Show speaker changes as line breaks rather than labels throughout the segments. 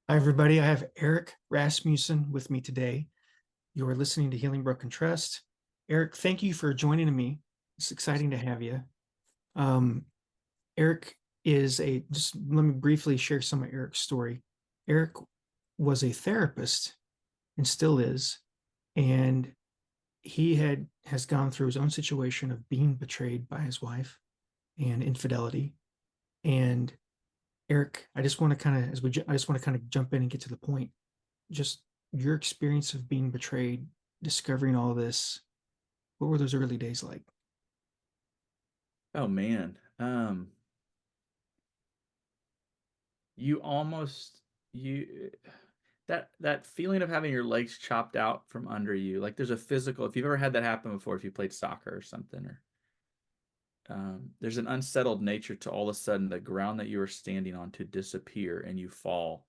Hi, everybody. I have Eric Rasmussen with me today. You are listening to Healing Broken Trust. Eric, thank you for joining me. It's exciting to have you. Um, Eric just let me briefly share some of Eric's story. Eric was a therapist and still is, and has gone through his own situation of being betrayed by his wife and infidelity. And Eric, I just want to kind of, I just want to kind of jump in and get to the point. Just your experience of being betrayed, discovering all this. What were those early days like?
Oh man. You almost you that feeling of having your legs chopped out from under you. Like there's a physical, if you've ever had that happen before, if you played soccer or something, or there's an unsettled nature to all of a sudden the ground that you were standing on to disappear and you fall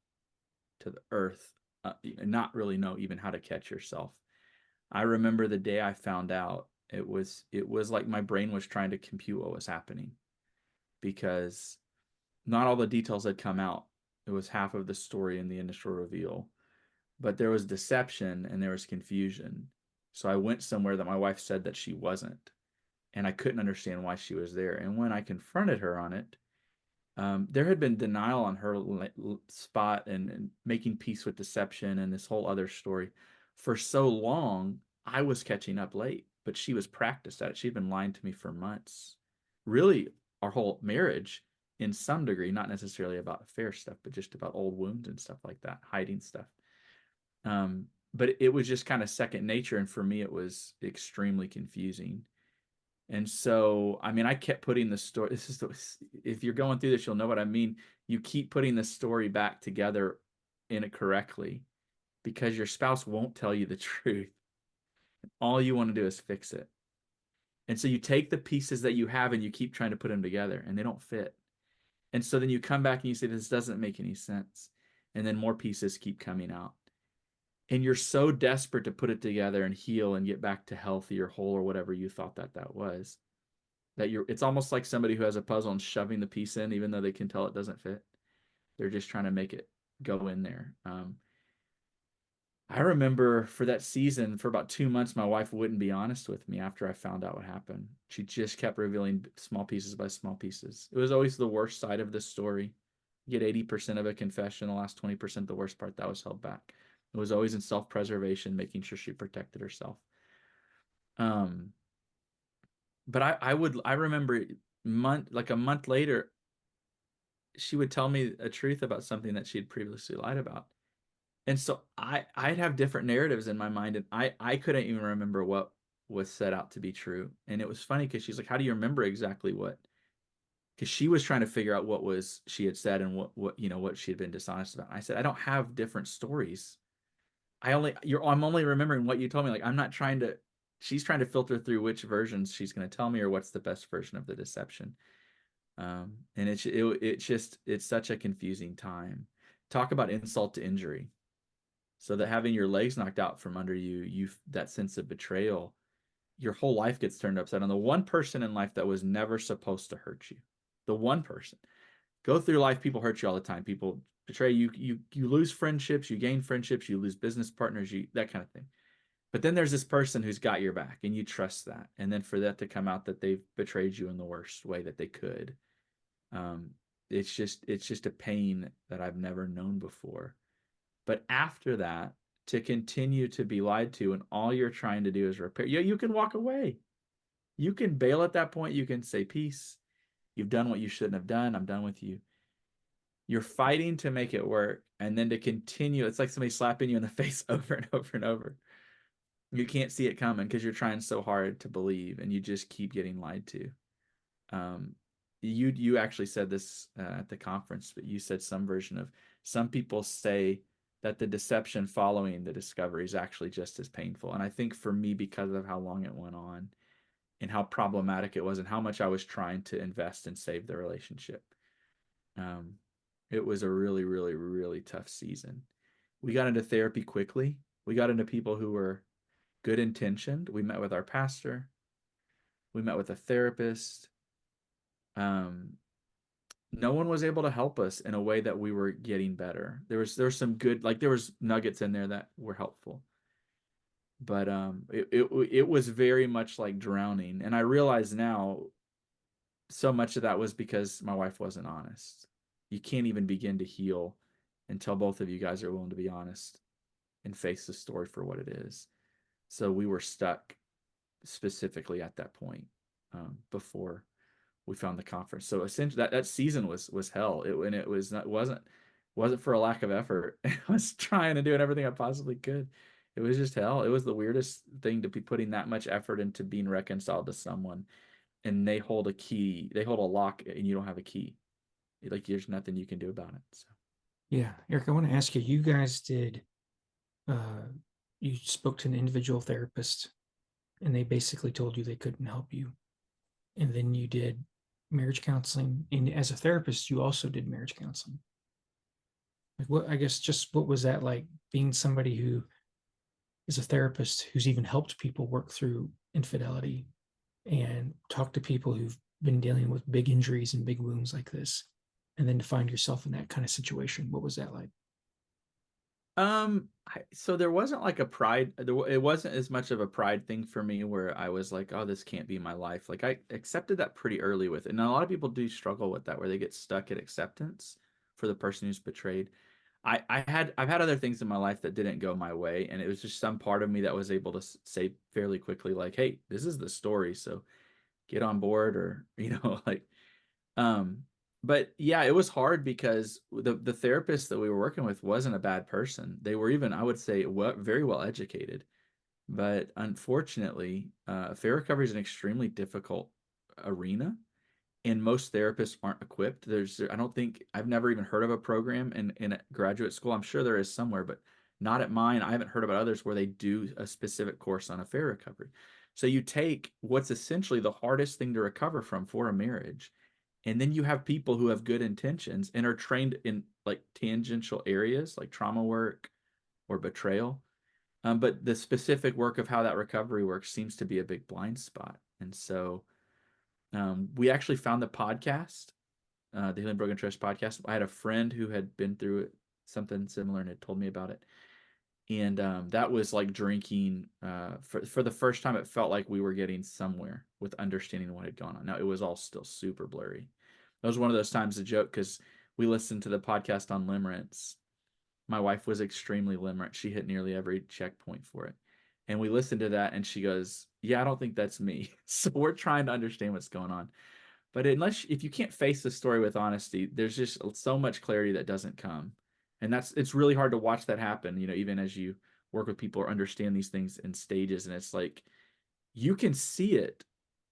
to the earth, and not really know even how to catch yourself. I remember the day I found out, it was like my brain was trying to compute what was happening because not all the details had come out. It was half of the story in the initial reveal, but there was deception and there was confusion. So I went somewhere that my wife said that she wasn't, and I couldn't understand why she was there. And when I confronted her on it, there had been denial on her spot and making peace with deception and this whole other story for so long. I was catching up late, but she was practiced at it. She'd been lying to me for months, really, our whole marriage in some degree, not necessarily about affair stuff, but just about old wounds and stuff like that, hiding stuff. But it was just kind of second nature, and for me, it was extremely confusing. And so, I mean, I kept putting the story. If you're going through this, you'll know what I mean. You keep putting the story back together in it correctly because your spouse won't tell you the truth. All you want to do is fix it. And so you take the pieces that you have and you keep trying to put them together and they don't fit. And so then you come back and you say, this doesn't make any sense. And then more pieces keep coming out. And you're so desperate to put it together and heal and get back to healthy or whole or whatever you thought that was, that it's almost like somebody who has a puzzle and shoving the piece in even though they can tell it doesn't fit. They're just trying to make it go in there. I remember for that season, for about 2 months, my wife wouldn't be honest with me after I found out what happened. She just kept revealing small pieces by small pieces. It was always the worst side of the story. You get 80% of a confession, the last 20%, the worst part that was held back. It was always in self-preservation, making sure she protected herself. Um, but I remember a month later, she would tell me a truth about something that she had previously lied about. And so I'd have different narratives in my mind, and I couldn't even remember what was set out to be true. And it was funny because she's like, "How do you remember exactly what?" Because she was trying to figure out what was she had said and what she had been dishonest about. And I said, "I don't have different stories. I'm only remembering what you told me. Like I'm not trying to." She's trying to filter through which versions she's going to tell me or what's the best version of the deception. And it's such a confusing time. Talk about insult to injury. So that having your legs knocked out from under you, that sense of betrayal, your whole life gets turned upside down. The one person in life that was never supposed to hurt you, the one person. Go through life, people hurt you all the time. People betray you. You lose friendships, you gain friendships, you lose business partners, you that kind of thing. But then there's this person who's got your back, and you trust that. And then for that to come out that they've betrayed you in the worst way that they could, um, it's just a pain that I've never known before. But after that, to continue to be lied to, and all you're trying to do is repair, you can walk away. You can bail at that point. You can say, peace. You've done what you shouldn't have done. I'm done with you. You're fighting to make it work. And then to continue, it's like somebody slapping you in the face over and over and over. You can't see it coming because you're trying so hard to believe and you just keep getting lied to. Um, you actually said this at the conference, but you said some version of some people say that the deception following the discovery is actually just as painful. And I think for me, because of how long it went on and how problematic it was and how much I was trying to invest and save the relationship, um, it was a really, really, really tough season. We got into therapy quickly. We got into people who were good intentioned. We met with our pastor. We met with a therapist. Um, no one was able to help us in a way that we were getting better. There was some good, like there was nuggets in there that were helpful, but it was very much like drowning. And I realize now so much of that was because my wife wasn't honest. You can't even begin to heal until both of you guys are willing to be honest and face the story for what it is. So we were stuck specifically at that point, before we found the conference. So essentially, that season was hell. And it was not wasn't for a lack of effort. I was trying to do everything I possibly could. It was just hell. It was the weirdest thing to be putting that much effort into being reconciled to someone, and they hold a key, they hold a lock, and you don't have a key. Like there's nothing you can do about it. So.
Yeah, Eric, I want to ask you, you guys did you spoke to an individual therapist and they basically told you they couldn't help you. And then you did marriage counseling. And as a therapist, you also did marriage counseling. Like what, I guess, just what was that like being somebody who is a therapist who's even helped people work through infidelity and talk to people who've been dealing with big injuries and big wounds like this, and then to find yourself in that kind of situation? What was that like?
So there wasn't like a pride, it wasn't as much of a pride thing for me where I was like, oh, this can't be my life. Like I accepted that pretty early with it. And a lot of people do struggle with that, where they get stuck at acceptance for the person who's betrayed. I've had other things in my life that didn't go my way, and it was just some part of me that was able to say fairly quickly, like, hey, this is the story, so get on board, or like, um, but yeah, it was hard because the therapist that we were working with wasn't a bad person. They were even, I would say, very well educated. But unfortunately, affair recovery is an extremely difficult arena, and most therapists aren't equipped. I don't think, I've never even heard of a program in a graduate school. I'm sure there is somewhere, but not at mine. I haven't heard about others where they do a specific course on affair recovery. So you take what's essentially the hardest thing to recover from for a marriage, and then you have people who have good intentions and are trained in like tangential areas like trauma work or betrayal. But the specific work of how that recovery works seems to be a big blind spot. And so, we actually found the podcast, the Healing Broken Trust podcast. I had a friend who had been through it, something similar, and had told me about it. And that was like drinking. For the first time, it felt like we were getting somewhere with understanding what had gone on. Now, it was all still super blurry. That was one of those times, a joke, because we listened to the podcast on limerence. My wife was extremely limerent. She hit nearly every checkpoint for it. And we listened to that, and she goes, yeah, I don't think that's me. So we're trying to understand what's going on. But if you can't face the story with honesty, there's just so much clarity that doesn't come. And it's really hard to watch that happen, even as you work with people or understand these things in stages. And it's like, you can see it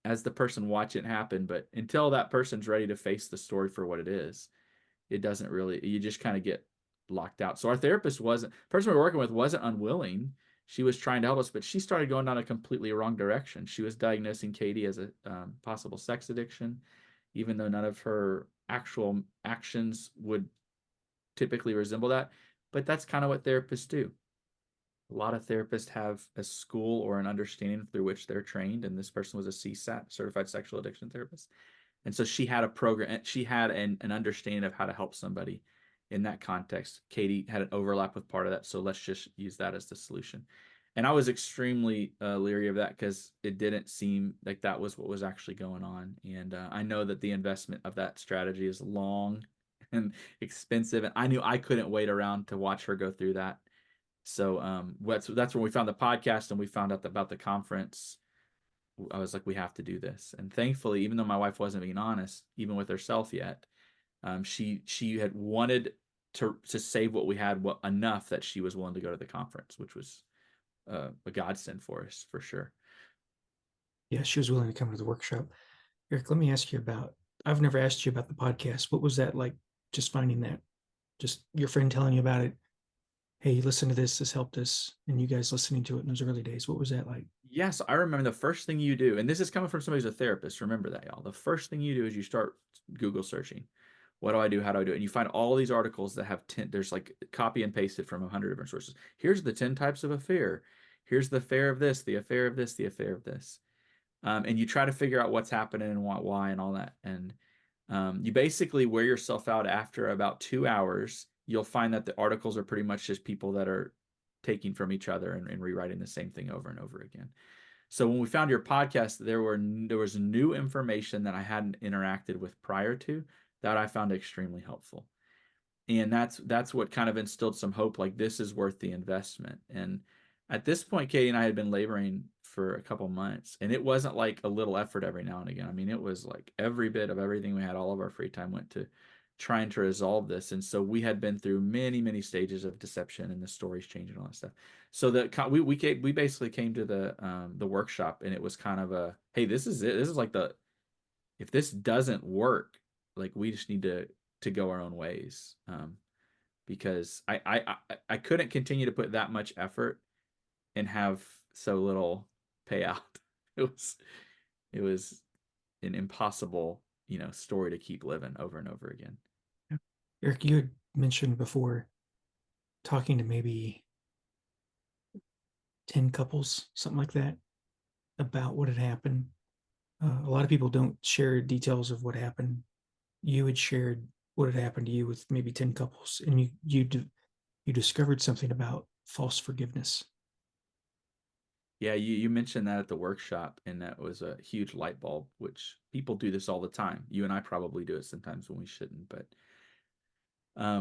as the person watch it happen, but until that person's ready to face the story for what it is, it doesn't really, you just kind of get locked out. So our therapist person we were working with wasn't unwilling. She was trying to help us, but she started going down a completely wrong direction. She was diagnosing Katie as a possible sex addiction, even though none of her actual actions would typically resemble that. But that's kind of what therapists do. A lot of therapists have a school or an understanding through which they're trained, and this person was a CSAT, certified sexual addiction therapist. And so she had a program, she had an understanding of how to help somebody in that context. Katie had an overlap with part of that, so let's just use that as the solution. And I was extremely leery of that because it didn't seem like that was what was actually going on. And I know that the investment of that strategy is long and expensive, and I knew I couldn't wait around to watch her go through that. So that's when we found the podcast and we found out about the conference. I was like, we have to do this. And thankfully, even though my wife wasn't being honest, even with herself yet, she had wanted to save what we had enough that she was willing to go to the conference, which was a godsend for us for sure.
Yeah, she was willing to come to the workshop. Eric, let me ask you about, I've never asked you about the podcast. What was that like, just finding that, just your friend telling you about it? Hey, listen to this helped us, and you guys listening to it in those early days. What was that like?
Yes, I remember the first thing you do, and this is coming from somebody who's a therapist. Remember that, y'all. The first thing you do is you start Google searching. What do I do? How do I do it? And you find all these articles that have 10, there's like copy and pasted from 100 different sources. Here's the 10 types of affair. Here's the affair of this, the affair of this, the affair of this. And you try to figure out what's happening and why and all that. And You basically wear yourself out after about 2 hours. You'll find that the articles are pretty much just people that are taking from each other and rewriting the same thing over and over again. So when we found your podcast, there was new information that I hadn't interacted with prior to that I found extremely helpful. And that's what kind of instilled some hope, like this is worth the investment. And at this point, Katie and I had been laboring for a couple months, and it wasn't like a little effort every now and again. I mean, it was like every bit of everything we had, all of our free time went to trying to resolve this. And so we had been through many, many stages of deception and the stories changing, all that stuff. So we basically came to the workshop, and it was kind of a, hey, this is it. This is like the, if this doesn't work, like we just need to go our own ways, because I couldn't continue to put that much effort and have so little payout. It was it was an impossible, story to keep living over and over again.
Eric, you had mentioned before talking to maybe 10 couples, something like that, about what had happened. A lot of people don't share details of what happened. You had shared what had happened to you with maybe 10 couples, and you discovered something about false forgiveness.
Yeah, you mentioned that at the workshop, and that was a huge light bulb, which people do this all the time. You and I probably do it sometimes when we shouldn't, but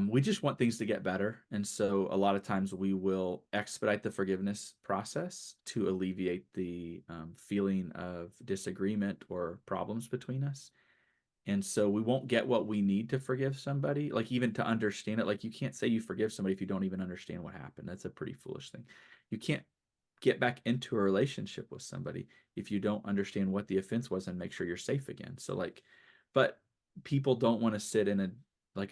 we just want things to get better. And so a lot of times we will expedite the forgiveness process to alleviate the feeling of disagreement or problems between us. And so we won't get what we need to forgive somebody, like even to understand it. Like you can't say you forgive somebody if you don't even understand what happened. That's a pretty foolish thing. You can't get back into a relationship with somebody if you don't understand what the offense was and make sure you're safe again. So like, but people don't want to sit in a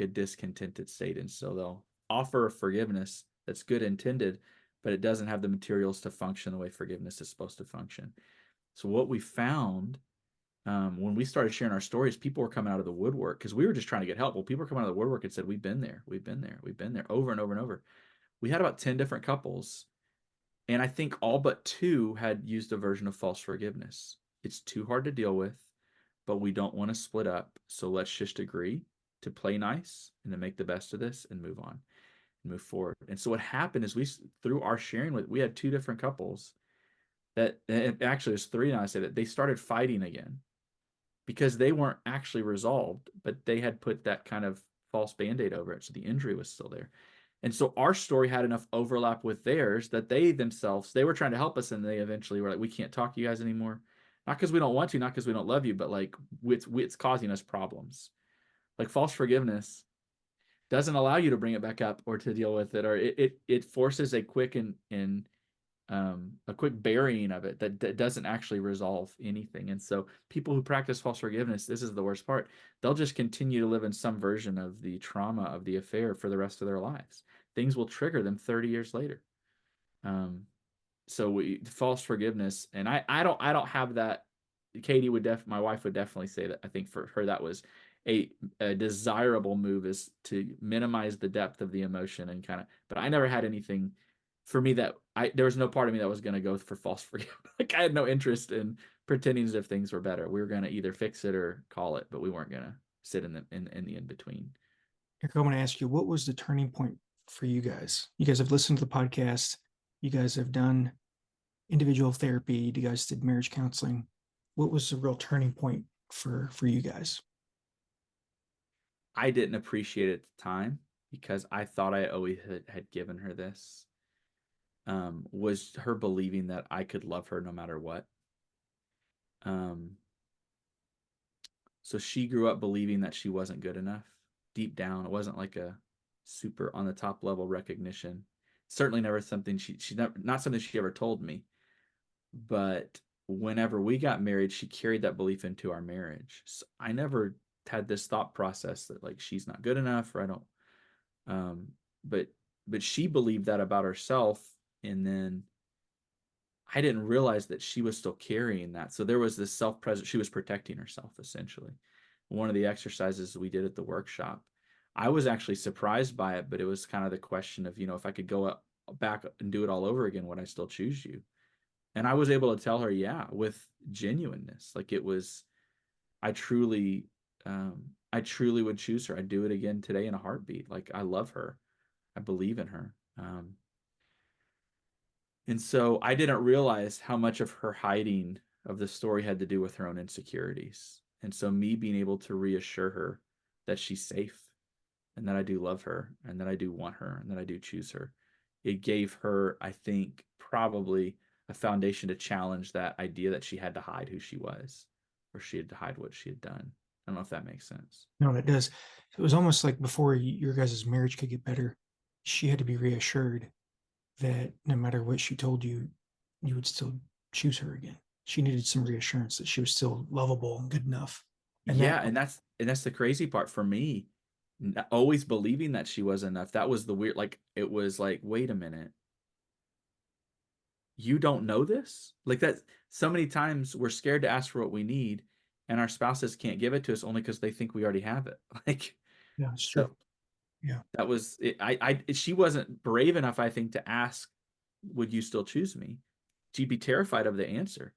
discontented state, and so they'll offer forgiveness that's good intended, but it doesn't have the materials to function the way forgiveness is supposed to function. So what we found, when we started sharing our stories, people were coming out of the woodwork because we were just trying to get help. Well, people were coming out of the woodwork and said, "We've been there, we've been there, we've been there," over and over and over. We had about 10 different couples, and I think all but two had used a version of false forgiveness. It's too hard to deal with, but we don't want to split up. So let's just agree to play nice and to make the best of this and move on and move forward. And so what happened is through our sharing we had two different couples that, actually there's three now, I say, that they started fighting again because they weren't actually resolved, but they had put that kind of false band-aid over it. So the injury was still there. And so our story had enough overlap with theirs that they were trying to help us, and they eventually were like, we can't talk to you guys anymore. Not because we don't want to, not because we don't love you, but like it's causing us problems. Like false forgiveness doesn't allow you to bring it back up or to deal with it, or it forces a quick and a quick burying of it that doesn't actually resolve anything. And so people who practice false forgiveness, this is the worst part, they'll just continue to live in some version of the trauma of the affair for the rest of their lives. Things will trigger them 30 years later. So false forgiveness, and I don't have that. Katie my wife would definitely say that. I think for her that was a desirable move, is to minimize the depth of the emotion and kind of, but I never had anything for me that there was no part of me that was going to go for false forgiveness. Like I had no interest in pretending as if things were better. We were going to either fix it or call it, but we weren't going to sit in the in between.
Eric, I want to ask you, what was the turning point for you guys? You guys have listened to the podcast. You guys have done individual therapy. You guys did marriage counseling. What was the real turning point for you guys?
I didn't appreciate it at the time because I thought I always had given her this. Was her believing that I could love her no matter what. Um, so she grew up believing that she wasn't good enough. Deep down, it wasn't like a super on the top level recognition. Certainly never something she never, not something she ever told me. But whenever we got married, she carried that belief into our marriage. So I never had this thought process that like she's not good enough or I don't. Um, but she believed that about herself, and then I didn't realize that she was still carrying that. So there was this self-present. She was protecting herself essentially. One of the exercises we did at the workshop, I was actually surprised by it, but it was kind of the question of, if I could go back and do it all over again, would I still choose you? And I was able to tell her, yeah, with genuineness. Like it was, I truly I truly would choose her. I'd do it again today in a heartbeat. Like, I love her. I believe in her. And so I didn't realize how much of her hiding of the story had to do with her own insecurities. And so me being able to reassure her that she's safe and that I do love her and that I do want her and that I do choose her, it gave her, I think, probably a foundation to challenge that idea that she had to hide who she was or she had to hide what she had done. I don't know if that makes sense.
No, it does. It was almost like before your guys' marriage could get better, she had to be reassured that no matter what she told you, you would still choose her again. She needed some reassurance that she was still lovable and good enough. And that,
Yeah, and that's the crazy part for me. Always believing that she was enough. That was the weird, like, it was like, wait a minute, you don't know this? Like, that so many times we're scared to ask for what we need, and our spouses can't give it to us only because they think we already have it. Like,
yeah, it's true.
so
Yeah.
that was it. She wasn't brave enough, I think, to ask, would you still choose me? She'd be terrified of the answer.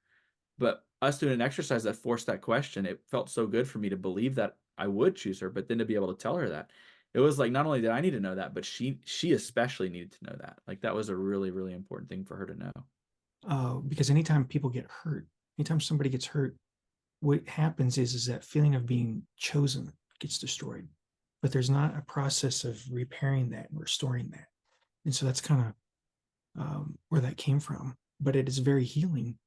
But us doing an exercise that forced that question, it felt so good for me to believe that I would choose her, but then to be able to tell her that. It was like, not only did I need to know that, but she especially needed to know that. Like, that was a really, really important thing for her to know.
Because anytime people get hurt, anytime somebody gets hurt, what happens is that feeling of being chosen gets destroyed. But there's not a process of repairing that and restoring that. And so that's kind of where that came from. But it is very healing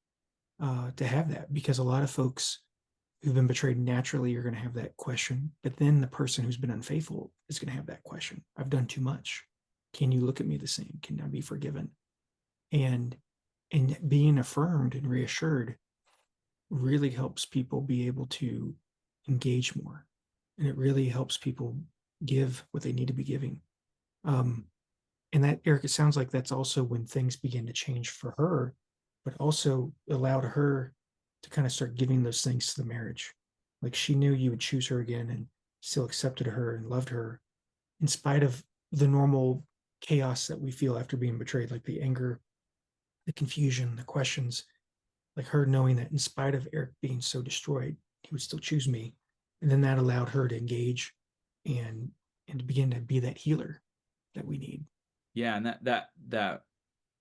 to have that because a lot of folks who've been betrayed naturally are going to have that question. But then the person who's been unfaithful is going to have that question. I've done too much. Can you look at me the same? Can I be forgiven? And being affirmed and reassured really helps people be able to engage more. And it really helps people give what they need to be giving. Um, and that, Eric, it sounds like that's also when things begin to change for her, but also allowed her to kind of start giving those things to the marriage. Like she knew you would choose her again and still accepted her and loved her in spite of the normal chaos that we feel after being betrayed, like the anger, the confusion, the questions, like her knowing that in spite of Eric being so destroyed, he would still choose me. And then that allowed her to engage and and to begin to be that healer that we need.
Yeah, and that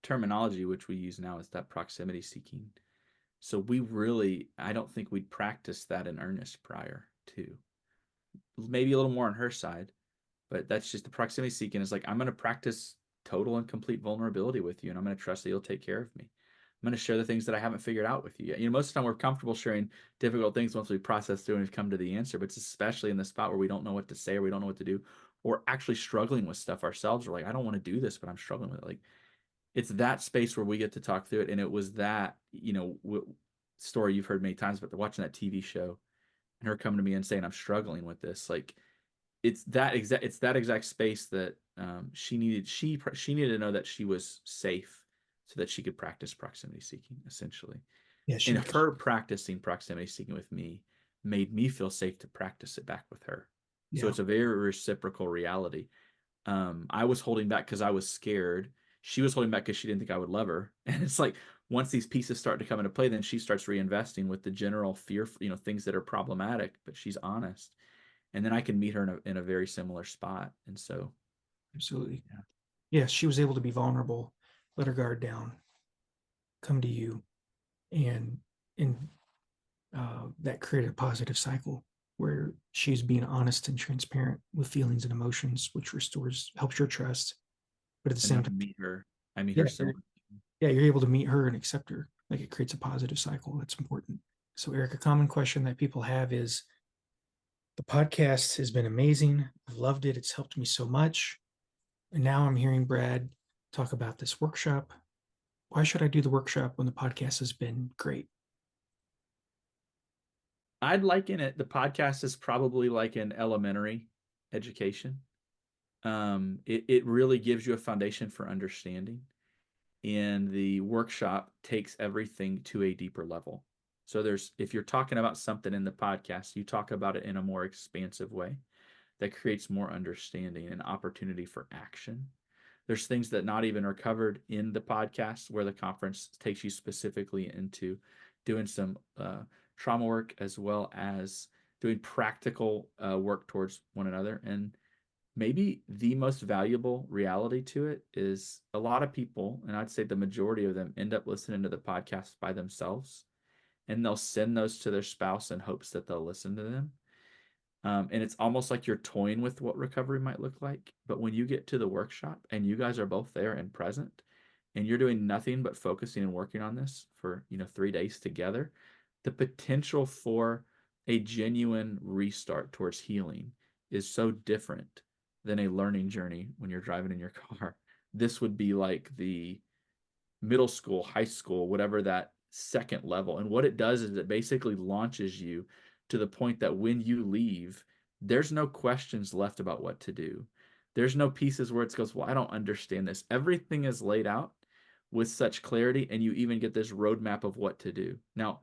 terminology which we use now is that proximity seeking. So we really, I don't think we'd practiced that in earnest prior to. Maybe a little more on her side, but that's just the proximity seeking is like, I'm going to practice total and complete vulnerability with you, and I'm going to trust that you'll take care of me. I'm going to share the things that I haven't figured out with you yet. Most of the time we're comfortable sharing difficult things once we process through and we've come to the answer, but it's especially in the spot where we don't know what to say or we don't know what to do, or actually struggling with stuff ourselves. We're like, I don't want to do this, but I'm struggling with it. Like, it's that space where we get to talk through it. And it was that, story you've heard many times, but watching that TV show and her coming to me and saying, I'm struggling with this. Like, it's that exact space that she needed. She needed to know that she was safe so that she could practice proximity seeking, essentially.
Yeah, she
And
became,
her practicing proximity seeking with me made me feel safe to practice it back with her. So
yeah,
it's a very reciprocal reality. I was holding back because I was scared. She was holding back because she didn't think I would love her. And it's like, once these pieces start to come into play, then she starts reinvesting with the general fear, things that are problematic, but she's honest. And then I can meet her in a very similar spot. And so,
absolutely.
yeah.
Yeah, she was able to be vulnerable, let her guard down, come to you, and and that created a positive cycle where she's being honest and transparent with feelings and emotions, which restores, helps your trust. But at the
And then
same time,
I meet
yeah,
her similar.
yeah, you're able to meet her and accept her. Like it creates a positive cycle. That's important. So, Eric, a common question that people have is the podcast has been amazing. I've loved it. It's helped me so much. And now I'm hearing Brad talk about this workshop. Why should I do the workshop when the podcast has been great?
I'd liken it, the podcast is probably like an elementary education. It really gives you a foundation for understanding. And the workshop takes everything to a deeper level. So if you're talking about something in the podcast, you talk about it in a more expansive way that creates more understanding and opportunity for action. There's things that not even are covered in the podcast where the conference takes you specifically into doing some trauma work as well as doing practical work towards one another. And maybe the most valuable reality to it is a lot of people, and I'd say the majority of them, end up listening to the podcast by themselves, and they'll send those to their spouse in hopes that they'll listen to them. And it's almost like you're toying with what recovery might look like. But when you get to the workshop and you guys are both there and present, and you're doing nothing but focusing and working on this for 3 days together, the potential for a genuine restart towards healing is so different than a learning journey when you're driving in your car. This would be like the middle school, high school, whatever that second level. And what it does is it basically launches you to the point that when you leave, there's no questions left about what to do. There's no pieces where it goes, well, I don't understand this. Everything is laid out with such clarity, and you even get this roadmap of what to do. Now,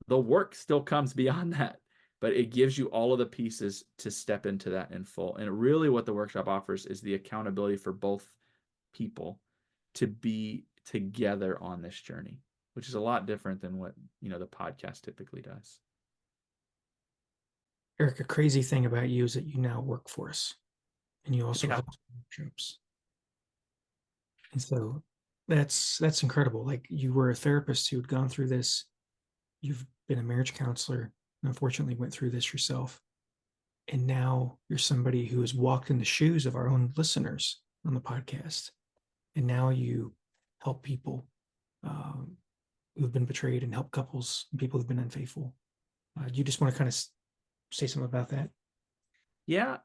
the work still comes beyond that, but it gives you all of the pieces to step into that in full. And really, what the workshop offers is the accountability for both people to be together on this journey, which is a lot different than what the podcast typically does.
Eric, a crazy thing about you is that you now work for us, and you also
Yeah.
host workshops. And so that's incredible. Like, you were a therapist who had gone through this. You've been a marriage counselor and unfortunately went through this yourself. And now you're somebody who has walked in the shoes of our own listeners on the podcast. And now you help people who've been betrayed, and help couples and people who've been unfaithful. You just want to kind of say something about that?
Yeah.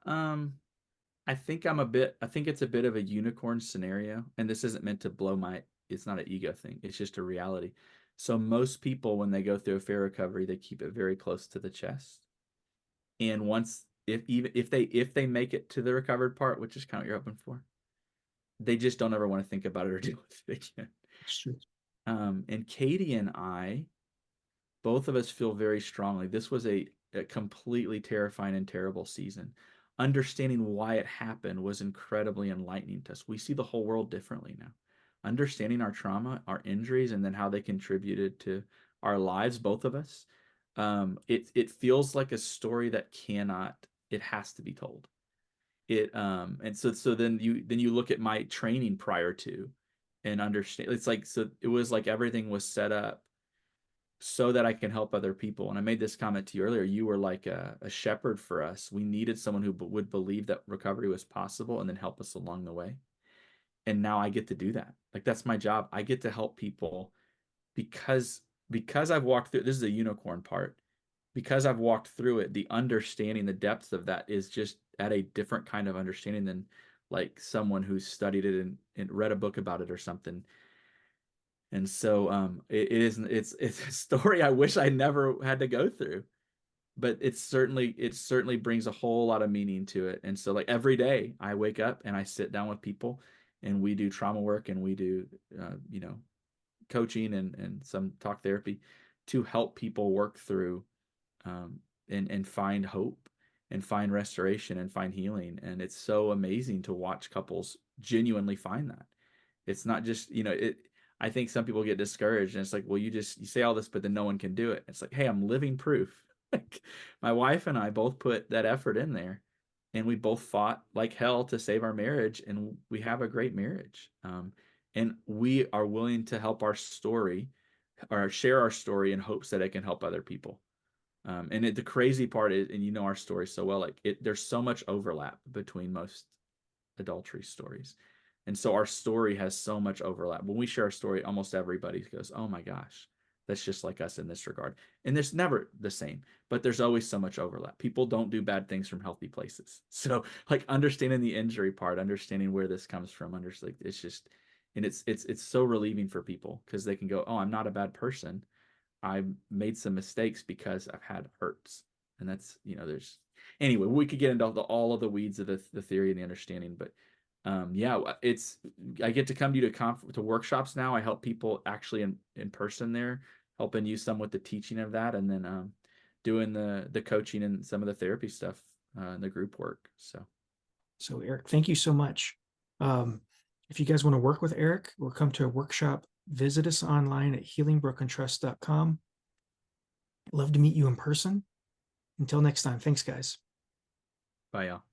I think it's a bit of a unicorn scenario. And this isn't meant to it's not an ego thing. It's just a reality. So most people, when they go through a fair recovery, they keep it very close to the chest. And once, if they make it to the recovered part, which is kind of what you're hoping for, they just don't ever want to think about it or deal with it again.
It's true.
And Katie and I, both of us feel very strongly this was a completely terrifying and terrible season. Understanding why it happened was incredibly enlightening to us. We see the whole world differently now. Understanding our trauma, our injuries, and then how they contributed to our lives, both of us. It feels like a story that it has to be told. And so then you look at my training prior to, and understand, it's like, so it was like everything was set up so that I can help other people. And I made this comment to you earlier. You were like a shepherd for us. We needed someone who would believe that recovery was possible and then help us along the way. And now I get to do that. Like, that's my job. I get to help people because I've walked through, this is a unicorn part. Because I've walked through it, the understanding, the depth of that is just at a different kind of understanding than like someone who's studied it and read a book about it or something. And so it's a story I wish I never had to go through, but it certainly brings a whole lot of meaning to it. And so, like, every day I wake up and I sit down with people, and we do trauma work, and we do coaching and some talk therapy to help people work through and find hope and find restoration and find healing. And it's so amazing to watch couples genuinely find that. It's not just, I think some people get discouraged, and it's like, well, you say all this, but then no one can do it. It's like, hey, I'm living proof. Like, my wife and I both put that effort in there, and we both fought like hell to save our marriage, and we have a great marriage. And we are willing to help our story or share our story in hopes that it can help other people. And the crazy part is, and our story so well, like, there's so much overlap between most adultery stories. And so our story has so much overlap. When we share our story, almost everybody goes, oh my gosh, that's just like us in this regard. And there's never the same, but there's always so much overlap. People don't do bad things from healthy places. So, like, understanding the injury part, understanding where this comes from, it's just, and it's so relieving for people, because they can go, oh, I'm not a bad person. I made some mistakes because I've had hurts. And that's, anyway, we could get into all of the weeds of the theory and the understanding, but yeah, I get to come to you to workshops now. I help people actually in person there, helping you some with the teaching of that, and then doing the coaching and some of the therapy stuff and the group work.
So Eric, thank you so much. If you guys want to work with Eric or come to a workshop, visit us online at healingbrokentrust.com. Love to meet you in person. Until next time, thanks, guys.
Bye, y'all.